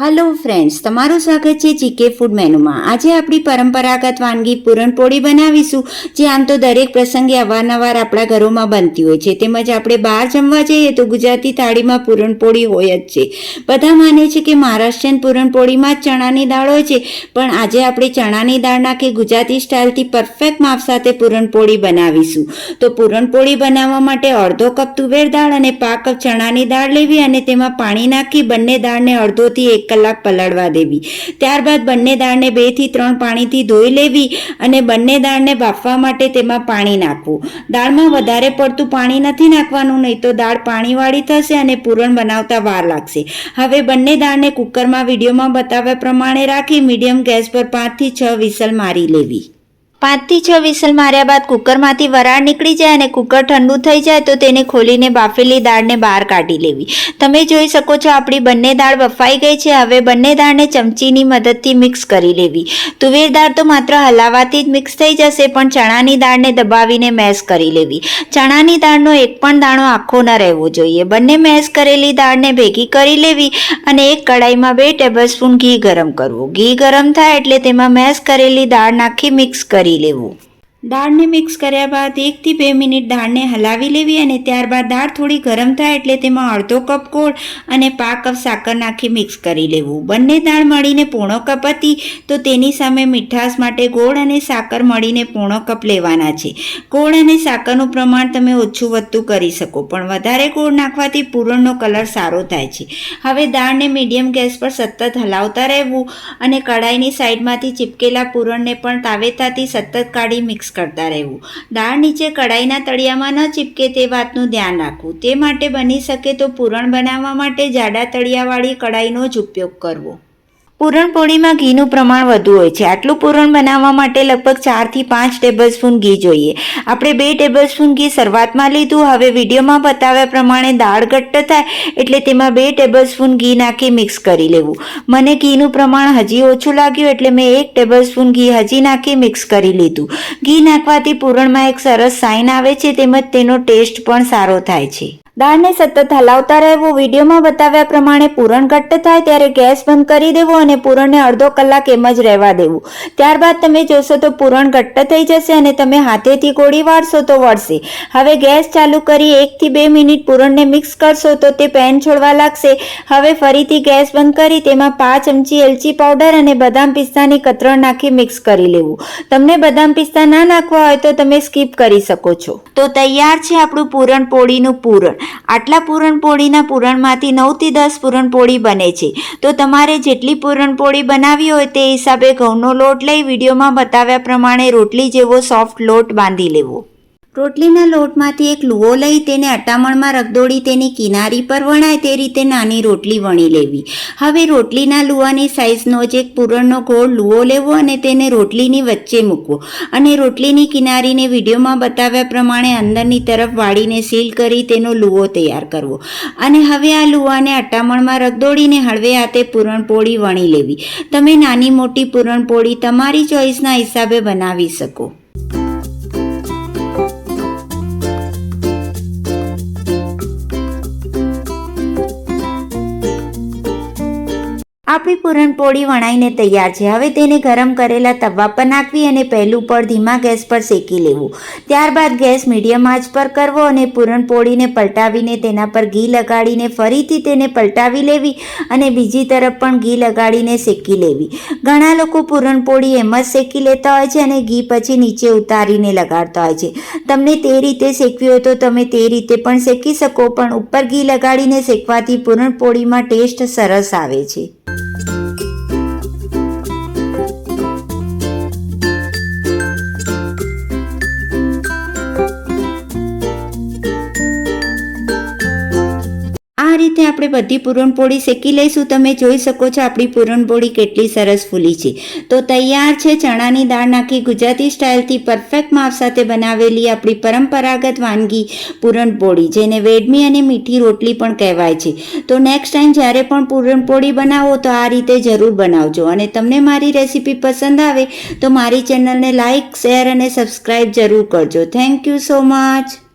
Hello friends, तमाરું સ્વાગત છે GK food મેનુમાં। આજે આપણી પરંપરાગત વાનગી પૂરણપોળી બનાવીશું, જે આમ તો દરેક પ્રસંગે અવારનવાર આપણા ઘરોમાં બનતી હોય છે। તેમજ આપણે બહાર જમવા જઈએ તો ગુજરાતી થાળીમાં પૂરણપોળી હોય જ છે। બધા માને છે કે મહારાષ્ટ્રીયન પૂરણપોળીમાં જ ચણાની દાળ હોય છે, પણ આજે આપણે ચણાની દાળ નાખી ગુજરાતી સ્ટાઇલથી પરફેક્ટ માપ સાથે પૂરણપોળી બનાવીશું। તો પૂરણપોળી બનાવવા માટે અડધો કપ તુવેર દાળ અને પા કપ ચણાની દાળ લેવી અને તેમાં પાણી નાખી બંને દાળને અડધોથી 1 કલાક પલાળવા દેવી। ત્યારબાદ બંને દાળને 2 થી 3 પાણીથી ધોઈ લેવી અને બંને દાળને બાફવા માટે તેમાં પાણી નાખવું। દાળમાં વધારે પડતું પાણી નથી નાખવાનું, નહીં તો દાળ પાણીવાળી થશે અને પૂરણ બનાવતા વાર લાગશે। હવે બંને દાળને કુકરમાં વિડીયોમાં બતાવ્યા પ્રમાણે રાખી મીડિયમ ગેસ પર 5 થી 6 વિસલ મારી લેવી। 5 થી 6 વિસલ માર્યા બાદ કુકરમાંથી વરાળ નીકળી જાય અને કુકર ઠંડુ થઈ જાય તો તેને ખોલીને બાફેલી દાળને બહાર કાઢી લેવી। તમે જોઈ શકો છો આપણી બંને દાળ બફાઈ ગઈ છે। હવે બંને દાળને ચમચીની મદદથી મિક્સ કરી લેવી। તુવેર દાળ તો માત્ર હલાવાથી જ મિક્સ થઈ જશે, પણ ચણાની દાળને દબાવીને મેશ કરી લેવી। ચણાની દાળનો એક પણ દાણો આખો ન રહેવો જોઈએ। બંને મેશ કરેલી દાળને ભેગી કરી લેવી અને એક કડાઈમાં 2 ટેબલસ્પૂન ઘી ગરમ કરવું। ઘી ગરમ થાય એટલે તેમાં મેશ કરેલી દાળ નાખી મિક્સ કરી લેવું। દાળને મિક્સ કર્યા બાદ 1 થી 2 મિનિટ દાળને હલાવી લેવી અને ત્યારબાદ દાળ થોડી ગરમ થાય એટલે તેમાં અડધો કપ ગોળ અને પા કપ સાકર નાખી મિક્સ કરી લેવું। બંને દાળ મળીને પોણો કપ હતી તો તેની સામે મીઠાશ માટે ગોળ અને સાકર મળીને પોણો કપ લેવાના છે। ગોળ અને સાકરનું પ્રમાણ તમે ઓછું વધતું કરી શકો, પણ વધારે ગોળ નાખવાથી પૂરણનો કલર સારો થાય છે। હવે દાળને મીડિયમ ગેસ પર સતત હલાવતા રહેવું અને કડાઈની સાઈડમાંથી ચીપકેલા પૂરણને પણ તાવેતાથી સતત કાઢી મિક્સ કરતા રહેવું। દાળ નીચે કડાઈના તળિયામાં ન ચીપકે તે વાતનું ધ્યાન રાખવું। તે માટે બની શકે તો પૂરણ બનાવવા માટે જાડા તળિયાવાળી કડાઈનો જ ઉપયોગ કરવો। પૂરણપોળીમાં ઘીનું પ્રમાણ વધુ હોય છે। આટલું પૂરણ બનાવવા માટે લગભગ 4 થી 5 ટેબલસ્પૂન ઘી જોઈએ। આપણે 2 ટેબલસ્પૂન ઘી શરૂઆતમાં લીધું। હવે વિડીયોમાં બતાવ્યા પ્રમાણે દાળ ઘટ્ટ થાય એટલે તેમાં 2 ટેબલસ્પૂન ઘી નાખી મિક્સ કરી લેવું। મને ઘીનું પ્રમાણ હજી ઓછું લાગ્યું એટલે મેં 1 ટેબલસ્પૂન ઘી હજી નાખી મિક્સ કરી લીધું। ઘી નાખવાથી પૂરણમાં એક સરસ સાઇન આવે છે, તેમજ તેનો ટેસ્ટ પણ સારો થાય છે। દાળને સતત હલાવતા રહેવું। વિડીયોમાં બતાવ્યા પ્રમાણે પૂરણ ઘટ્ટ થાય ત્યારે ગેસ બંધ કરી દેવો અને પૂરણને અડધો કલાક એમ જ રહેવા દેવું। ત્યારબાદ તમે જોશો તો પૂરણ ઘટ્ટ થઈ જશે અને તમે હાથેથી ગોળી વાળશો તો વળશે। હવે ગેસ ચાલુ કરી 1 થી 2 મિનિટ પૂરણને મિક્સ કરશો તો તે પેન છોડવા લાગશે। હવે ફરીથી ગેસ બંધ કરી તેમાં 5 ચમચી એલચી પાવડર અને બદામ પિસ્તાની કતરણ નાખી મિક્સ કરી લેવું। તમને બદામ પિસ્તા ના નાખવા હોય તો તમે સ્કીપ કરી શકો છો। તો તૈયાર છે આપણું પૂરણપોળીનું પૂરણ। આટલા પૂરણપોળીના પૂરણમાંથી 9 થી 10 પૂરણપોળી બને છે। તો તમારે જેટલી પૂરણપોળી બનાવી હોય તે હિસાબે ઘઉંનો લોટ લઈ વિડીયોમાં બતાવ્યા પ્રમાણે રોટલી જેવો સોફ્ટ લોટ બાંધી લેવો। રોટલીના લોટમાંથી એક લુઓ લઈ તેને અટામણમાં રગદોળી તેની કિનારી પર વણાય તે રીતે નાની રોટલી વણી લેવી। હવે રોટલીના લુવાની સાઈઝનો જ એક પૂરણનો ગોળ લુઓ લેવો અને તેને રોટલીની વચ્ચે મૂકવો અને રોટલીની કિનારીને વિડીયોમાં બતાવ્યા પ્રમાણે અંદરની તરફ વાળીને સીલ કરી તેનો લુઓ તૈયાર કરવો અને હવે આ લુવાને અટામણમાં રગદોળીને હળવે હાથે પૂરણપોળી વણી લેવી। તમે નાની મોટી પૂરણપોળી તમારી ચોઈસના હિસાબે બનાવી શકો। આપણી પૂરણપોળી વણાઈને તૈયાર છે। હવે તેને ગરમ કરેલા તવા પર નાખવી અને પહેલું પડ ધીમા ગેસ પર શેકી લેવું। ત્યારબાદ ગેસ મીડિયમ આંચ પર કરવો અને પૂરણપોળીને પલટાવીને તેના પર ઘી લગાડીને ફરીથી તેને પલટાવી લેવી અને બીજી તરફ પણ ઘી લગાડીને શેકી લેવી। ઘણા લોકો પૂરણપોળી એમ જ શેકી લેતા હોય છે અને ઘી પછી નીચે ઉતારીને લગાડતા હોય છે। તમને તે રીતે શેકવી હોય તો તમે તે રીતે પણ શેકી શકો, પણ ઉપર ઘી લગાડીને શેકવાથી પૂરણપોળીમાં ટેસ્ટ સરસ આવે છે। આ રીતે આપણે બધી પૂરણપોળી શેકી લઈશું। તમે જોઈ શકો છો આપણી પૂરણપોળી કેટલી સરસ ફૂલી છે। તો તૈયાર છે ચણાની દાળ નાખી ગુજરાતી સ્ટાઇલથી પરફેક્ટ માપ સાથે બનાવેલી આપણી પરંપરાગત વાનગી પૂરણપોળી, જેને વેડમી અને મીઠી રોટલી પણ કહેવાય છે। તો નેક્સ્ટ ટાઈમ જ્યારે પણ પૂરણપોળી બનાવો તો આ રીતે જરૂર બનાવજો અને તમને મારી રેસીપી પસંદ આવે તો મારી ચેનલને લાઇક, શેર અને સબસ્ક્રાઈબ જરૂર કરજો। Thank you so much.